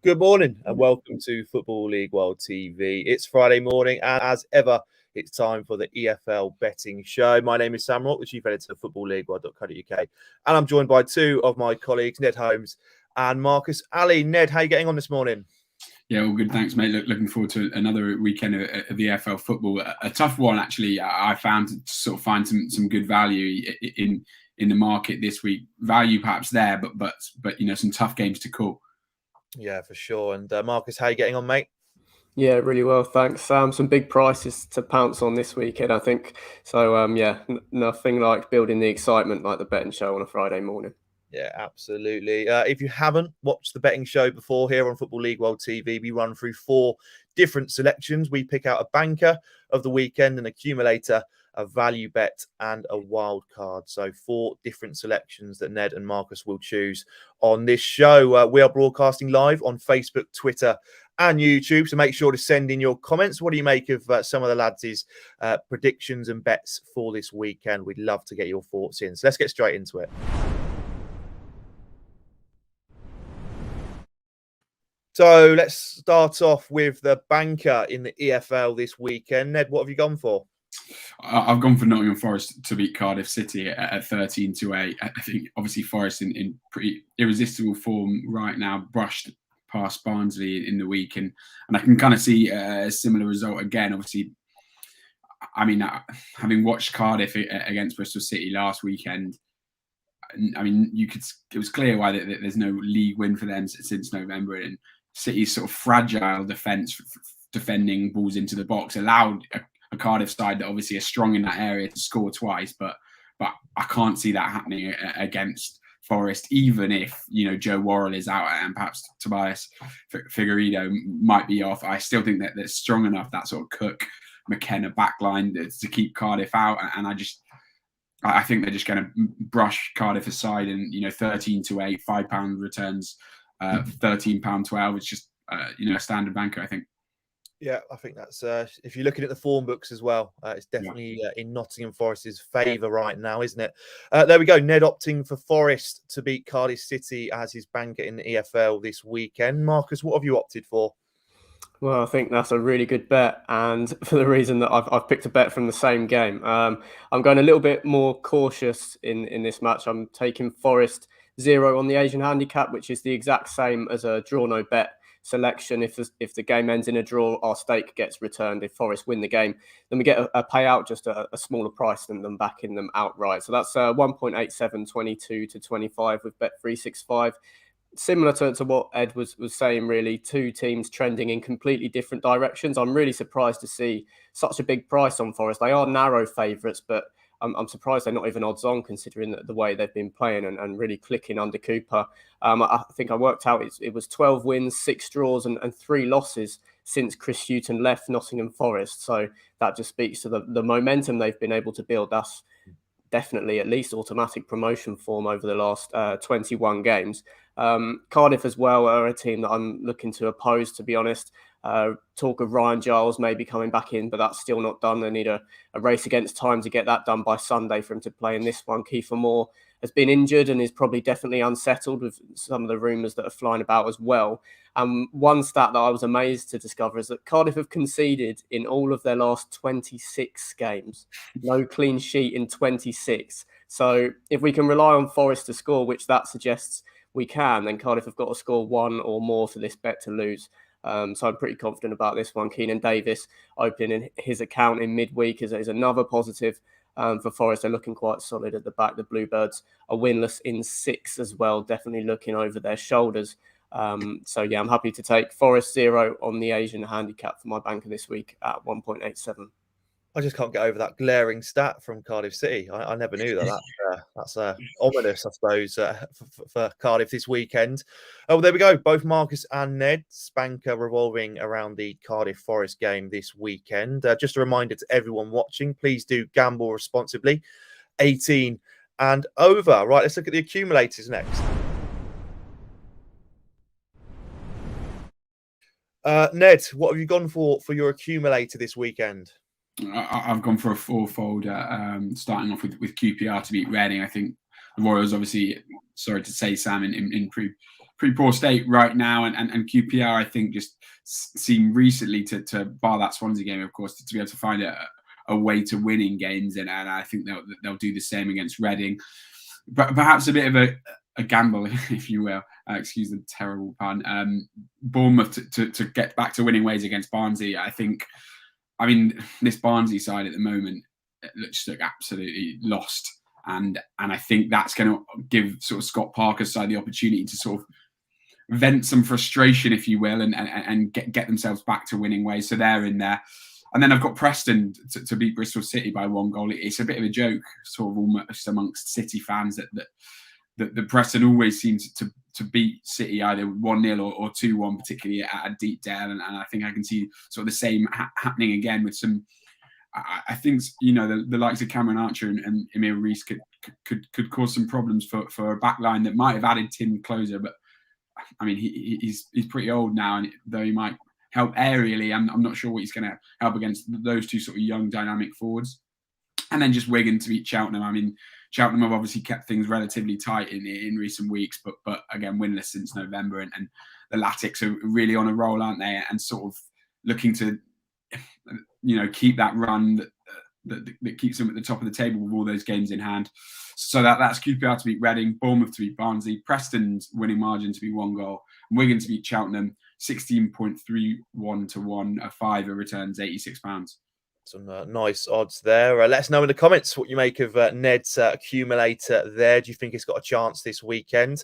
Good morning and welcome to Football League World TV. It's Friday morning and as ever, it's time for the EFL betting show. My name is Sam Rourke, the chief editor of footballleagueworld.co.uk, and I'm joined by two of my colleagues, Ned Holmes and Marcus Ali. Ned, how are you getting on this morning? Yeah, all good. Thanks, mate. Looking forward to another weekend of the EFL football. A tough one, actually. I found to sort of find some good value in the market this week. Value perhaps there, but some tough games to call. Yeah, for sure. And Marcus, how are you getting on, mate? Yeah, really well, thanks, Sam. Some big prices to pounce on this weekend, I think. So, nothing like building the excitement like the betting show on a Friday morning. Yeah, absolutely. If you haven't watched the betting show before here on Football League World TV, we run through 4 different selections. We pick out a banker of the weekend, an accumulator, a value bet, and a wild card. So 4 different selections that Ned and Marcus will choose on this show. We are broadcasting live on Facebook, Twitter, and YouTube. So make sure to send in your comments. What do you make of some of the lads' predictions and bets for this weekend? We'd love to get your thoughts in. So let's get straight into it. So let's start off with the banker in the EFL this weekend. Ned, what have you gone for? I've gone for Nottingham Forest to beat Cardiff City at 13-8. I think obviously Forest in pretty irresistible form right now, brushed past Barnsley in the week, and I can kind of see a similar result again. Obviously, I mean, having watched Cardiff against Bristol City last weekend, I mean, it was clear why there's no league win for them since November, and City's sort of fragile defence, defending balls into the box, allowed a Cardiff side that obviously are strong in that area to score twice, but I can't see that happening against Forest, even if Joe Worrell is out and perhaps Tobias Figueiredo might be off. I still think that they're strong enough, that sort of Cook McKenna backline, to keep Cardiff out, and I think they're just going to brush Cardiff aside, and 13-8, £5 returns, £13.12. It's just a standard banker, I think. Yeah, I think that's if you're looking at the form books as well, it's definitely in Nottingham Forest's favour right now, isn't it? There we go. Ned opting for Forest to beat Cardiff City as his banker in the EFL this weekend. Marcus, what have you opted for? Well, I think that's a really good bet, and for the reason that I've picked a bet from the same game. I'm going a little bit more cautious in this match. I'm taking Forest 0 on the Asian handicap, which is the exact same as a draw no bet selection. If the game ends in a draw, our stake gets returned. If Forest win the game, then we get a payout, just a smaller price than them backing them outright. So that's 1.87, 22 to 25 with Bet365. Similar to what Ed was saying, really, 2 teams trending in completely different directions. I'm really surprised to see such a big price on Forest. They are narrow favourites, but I'm surprised they're not even odds on, considering the way they've been playing and really clicking under Cooper. I think I worked out it was 12 wins, 6 draws and 3 losses since Chris Hughton left Nottingham Forest. So that just speaks to the momentum they've been able to build. That's definitely at least automatic promotion form over the last 21 games. Cardiff as well are a team that I'm looking to oppose, to be honest. Talk of Ryan Giles maybe coming back in, but that's still not done. They need a race against time to get that done by Sunday for him to play in this one. Kiefer Moore has been injured and is probably definitely unsettled with some of the rumours that are flying about as well. One stat that I was amazed to discover is that Cardiff have conceded in all of their last 26 games. No clean sheet in 26. So if we can rely on Forest to score, which that suggests we can, then Cardiff have got to score 1 or more for this bet to lose. So I'm pretty confident about this one. Keenan Davis opening his account in midweek is another positive for Forest. They're looking quite solid at the back. The Bluebirds are winless in 6 as well, definitely looking over their shoulders. So yeah, I'm happy to take Forest 0 on the Asian handicap for my banker this week at 1.87. I just can't get over that glaring stat from Cardiff City. I never knew that. That's ominous, I suppose, for Cardiff this weekend. Oh, there we go. Both Marcus and Ned's banker revolving around the Cardiff Forest game this weekend. Just a reminder to everyone watching, please do gamble responsibly. 18 and over. Right, let's look at the accumulators next. Ned, what have you gone for your accumulator this weekend? I've gone for a 4-fold, starting off with QPR to beat Reading. I think the Royals, obviously, sorry to say, Sam, in pretty poor state right now, and QPR I think just seem recently to bar that Swansea game, of course, to be able to find a way to win in games, and I think they'll do the same against Reading. But perhaps a bit of a gamble, if you will. Excuse the terrible pun. Bournemouth to get back to winning ways against Barnsley. I mean, this Barnsley side at the moment looks like absolutely lost, and I think that's going to give sort of Scott Parker's side the opportunity to sort of vent some frustration, if you will, and get themselves back to winning ways. So they're in there. And then I've got Preston to beat Bristol City by 1 goal. It's a bit of a joke, sort of almost amongst City fans, that Preston always seems to beat City either 1-0 or 2-1, particularly at a deep Dale. And I think I can see sort of the same happening again with some. I think the likes of Cameron Archer and Emil Rees could cause some problems for a back line that might have added Tim Closer, but I mean he's pretty old now, and though he might help aerially, I'm not sure what he's going to help against those two sort of young dynamic forwards. And then just Wigan to beat Cheltenham. I mean, Cheltenham have obviously kept things relatively tight in recent weeks, but again, winless since November, and the Latics are really on a roll, aren't they? And sort of looking to, keep that run that keeps them at the top of the table with all those games in hand. So that's QPR to beat Reading, Bournemouth to beat Barnsley, Preston's winning margin to be 1 goal, Wigan to beat Cheltenham, 16.31 to 1, a fiver returns £86. Some nice odds there. Let us know in the comments what you make of Ned's accumulator there. Do you think it's got a chance this weekend?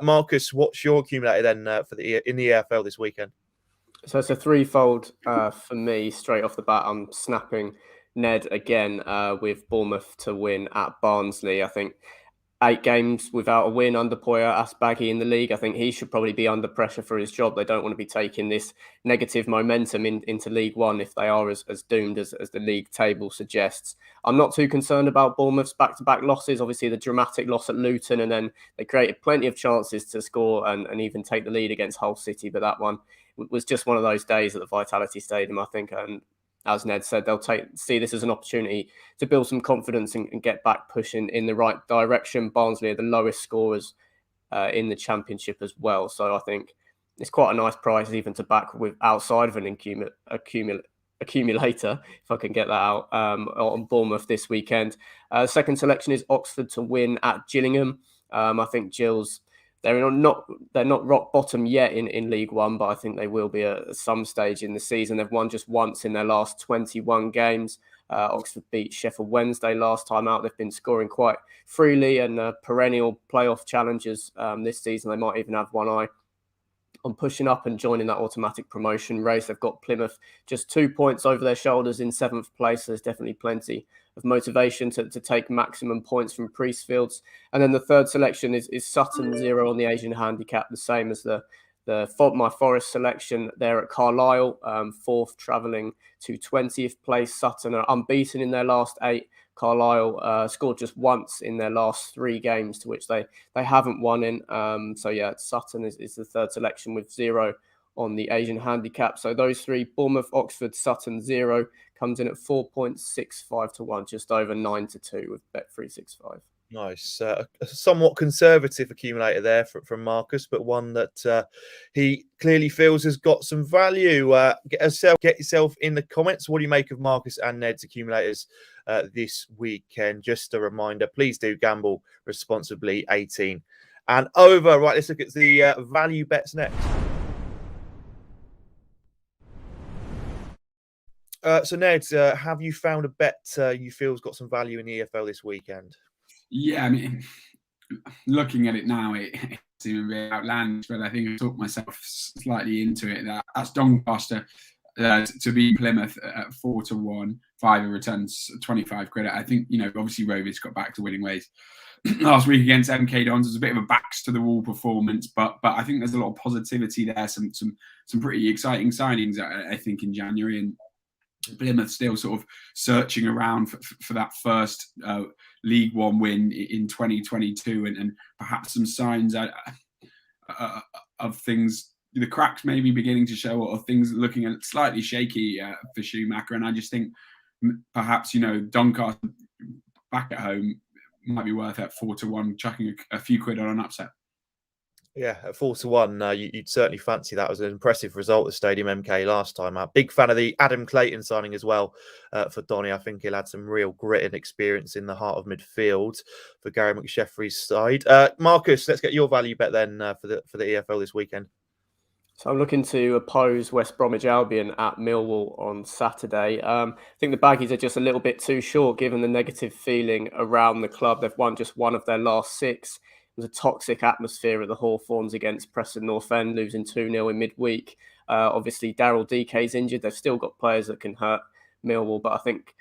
Marcus, what's your accumulator then in the EFL this weekend? So it's a threefold for me straight off the bat. I'm snapping Ned again with Bournemouth to win at Barnsley. I think 8 games without a win under Poya Asbaghi in the league. I think he should probably be under pressure for his job. They don't want to be taking this negative momentum into League One if they are as doomed as the league table suggests. I'm not too concerned about Bournemouth's back-to-back losses. Obviously, the dramatic loss at Luton, and then they created plenty of chances to score and even take the lead against Hull City. But that one was just one of those days at the Vitality Stadium, I think. And as Ned said, they'll see this as an opportunity to build some confidence and get back pushing in the right direction. Barnsley are the lowest scorers in the Championship as well. So I think it's quite a nice price even to back with outside of an accumulator, if I can get that out, on Bournemouth this weekend. Second selection is Oxford to win at Gillingham. I think Gills, they're not rock bottom yet in League One, but I think they will be at some stage in the season. They've won just once in their last 21 games. Oxford beat Sheffield Wednesday last time out. They've been scoring quite freely and perennial playoff challengers this season. They might even have one eye on pushing up and joining that automatic promotion race. They've got Plymouth just 2 points over their shoulders in 7th place. So there's definitely plenty of motivation to take maximum points from Priestfields. And then the third selection is Sutton 0 on the Asian handicap, the same as my Forest selection there at Carlisle, 4th travelling to 20th place. Sutton are unbeaten in their last 8. Carlisle scored just once in their last 3 games, to which they haven't won in. Sutton is the third selection with 0 on the Asian handicap. So those 3, Bournemouth, Oxford, Sutton, 0, comes in at 4.65 to 1, just over 9 to 2 with Bet365. Nice. A somewhat conservative accumulator there from Marcus, but one that he clearly feels has got some value. Get yourself in the comments. What do you make of Marcus and Ned's accumulators this weekend? Just a reminder, please do gamble responsibly, 18 and over. Right, let's look at the value bets next. So Ned, have you found a bet you feel has got some value in the EFL this weekend? Yeah, I mean, looking at it now, it seems a bit outlandish, but I think I talked myself slightly into it. That's Doncaster to beat Plymouth at 4 to 1, 5 returns 25 credit. I think, obviously Rovers got back to winning ways last week against MK Dons. It was a bit of a backs to the wall performance, but I think there's a lot of positivity there. Some pretty exciting signings, I think, in January, and Plymouth still sort of searching around for that first League One win in 2022, and perhaps some signs of things, the cracks maybe beginning to show, or things looking slightly shaky for Schumacher. And I just think perhaps, Doncaster back at home might be worth at 4 to 1, chucking a few quid on an upset. Yeah, at 4-1, you'd certainly fancy that. It was an impressive result at Stadium MK last time. I'm a big fan of the Adam Clayton signing as well for Donny. I think he'll add some real grit and experience in the heart of midfield for Gary McSheffrey's side. Marcus, let's get your value bet then for the EFL this weekend. So I'm looking to oppose West Bromwich Albion at Millwall on Saturday. I think the Baggies are just a little bit too short given the negative feeling around the club. They've won just one of their last 6. It was a toxic atmosphere at the Hawthorns against Preston North End, losing 2-0 in midweek. Obviously, Daryl DK's injured. They've still got players that can hurt Millwall, but I think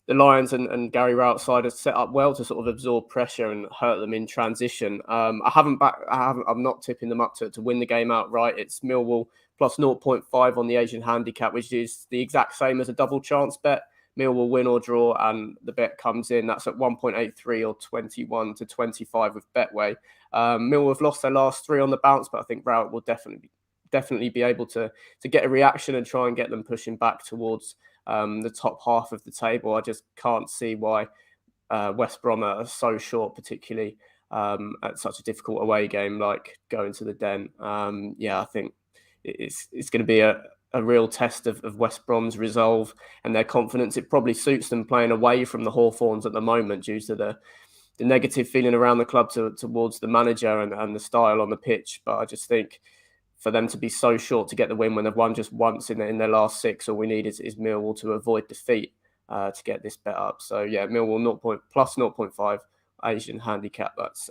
the Lions and Gary Rourke side are set up well to sort of absorb pressure and hurt them in transition. I'm not tipping them up to win the game outright. It's Millwall plus 0.5 on the Asian handicap, which is the exact same as a double chance bet. Millwall win or draw, and the bet comes in. That's at 1.83 or 21 to 25 with Betway. Millwall have lost their last 3 on the bounce, but I think Rourke will definitely be able to get a reaction and try and get them pushing back towards the top half of the table. I just can't see why West Brom are so short, particularly at such a difficult away game like going to the Den. I think it's going to be a real test of West Brom's resolve and their confidence. It probably suits them playing away from the Hawthorns at the moment due to the negative feeling around the club towards the manager and the style on the pitch. But I just think for them to be so short to get the win when they've won just once in their last 6, all we need is Millwall to avoid defeat to get this bet up. So yeah, Millwall plus 0.5 Asian handicap. That's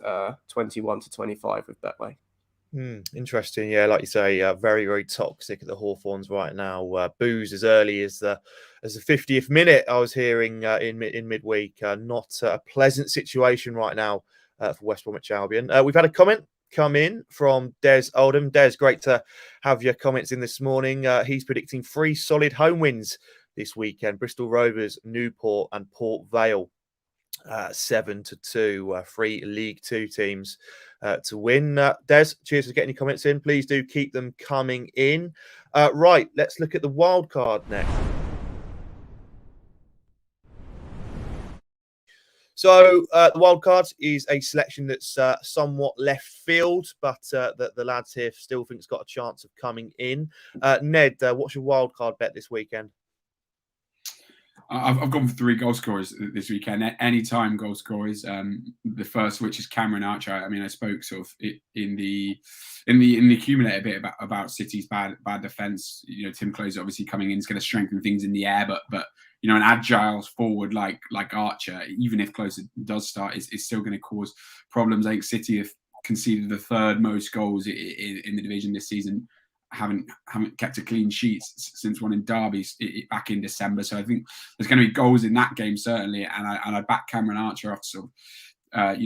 21 to 25 with Betway. Interesting. Yeah, like you say, very, very toxic at the Hawthorns right now. Boos as early as the 50th minute. I was hearing in midweek. Not a pleasant situation right now for West Bromwich Albion. We've had a comment come in from Des Oldham. Des, great to have your comments in this morning. He's predicting 3 solid home wins this weekend: Bristol Rovers, Newport, and Port Vale. 7-2, 3 League 2 teams to win. Des, cheers for getting your comments in. Please do keep them coming in. Right, let's look at the wild card next. So the Wildcards is a selection that's somewhat left field, but the lads here still think it's got a chance of coming in. Ned, what's your wildcard bet this weekend? I've gone for 3 goal scorers this weekend. Anytime goal scorers. The first, which is Cameron Archer. I mean, I spoke sort of in the accumulator a bit about City's bad defence. You know, Tim Close obviously coming in is going to strengthen things in the air, but you know, an agile forward like Archer, even if Close does start, is still going to cause problems. I think City have conceded the 3rd most goals in the division this season. Haven't kept a clean sheet since one in Derby back in December. So I think there's going to be goals in that game certainly, and I back Cameron Archer off sort of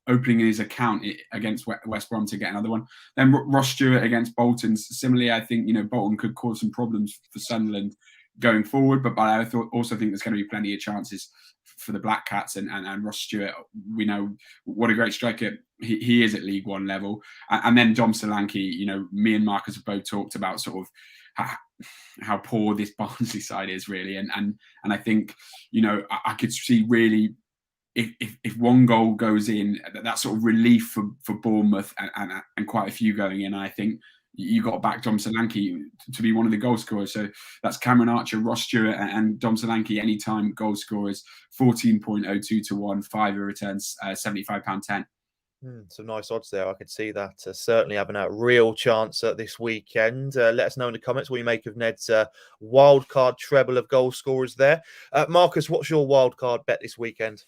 opening his account against West Brom to get another one. Then Ross Stewart against Bolton. Similarly, I think Bolton could cause some problems for Sunderland going forward, but I also think there's going to be plenty of chances for the Black Cats and Ross Stewart. We know what a great striker he is at League One level. And then Dom Solanke, me and Marcus have both talked about sort of how poor this Barnsley side is really. And I think, I could see really if one goal goes in, that sort of relief for Bournemouth and quite a few going in. And I think you got back Dom Solanke to be one of the goal scorers. So that's Cameron Archer, Ross Stewart, and Dom Solanke anytime goal scorers. 14.02 to 1, 5 returns, £75.10. Some nice odds there. I could see that certainly having a real chance this weekend. Let us know in the comments what you make of Ned's wild card treble of goal scorers there. Marcus, what's your wild card bet this weekend?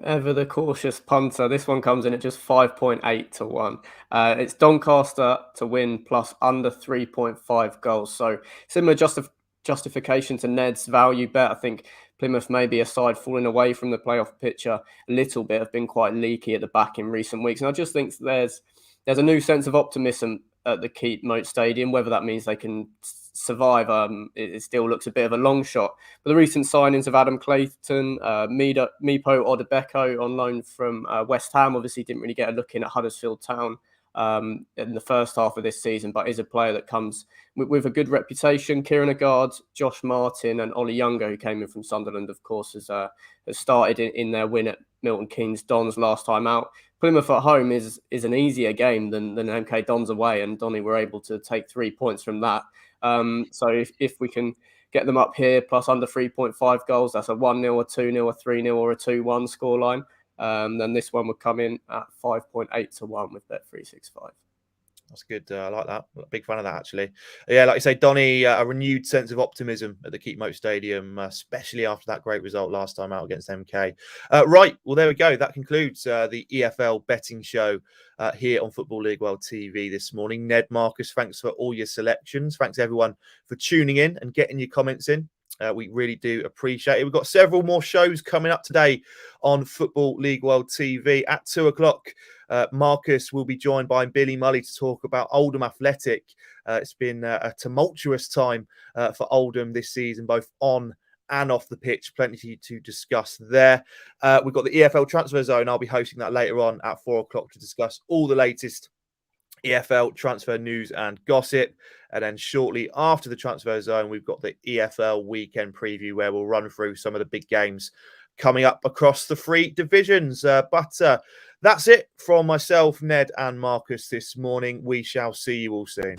Ever the cautious punter. This one comes in at just 5.8 to 1. It's Doncaster to win plus under 3.5 goals. So similar justification to Ned's value bet. I think Plymouth may be a side falling away from the playoff picture a little bit, have been quite leaky at the back in recent weeks. And I just think there's a new sense of optimism at the Keith Moat Stadium. Whether that means they can survive, it still looks a bit of a long shot. But the recent signings of Adam Clayton, Mipo Odebeko on loan from West Ham, obviously didn't really get a look in at Huddersfield Town in the first half of this season, but is a player that comes with a good reputation. Kieran Agard, Josh Martin, and Ollie Younger, who came in from Sunderland, of course, has started in their win at Milton Keynes Dons last time out. Plymouth at home is an easier game than MK Dons away, and Donny were able to take 3 points from that. So if we can get them up here plus under 3.5 goals, that's a 1-0, a 2-0, a 3-0, or a 2-1 scoreline. Then this one would come in at 5.8 to 1 with Bet365. That's good. I like that. Big fan of that, actually. Yeah, like you say, Donny, a renewed sense of optimism at the Keep Moat Stadium, especially after that great result last time out against MK. Right, well, there we go. That concludes the EFL betting show here on Football League World TV this morning. Ned, Marcus, thanks for all your selections. Thanks, everyone, for tuning in and getting your comments in. We really do appreciate it. We've got several more shows coming up today on Football League World TV at 2:00. Marcus will be joined by Billy Mully to talk about Oldham Athletic. It's been a tumultuous time for Oldham this season, both on and off the pitch. Plenty to discuss there. We've got the EFL Transfer Zone. I'll be hosting that later on at 4:00 to discuss all the latest EFL transfer news and gossip. And then shortly after the Transfer Zone, we've got the EFL weekend preview where we'll run through some of the big games coming up across the 3 divisions. But that's it from myself, Ned, and Marcus this morning. We shall see you all soon.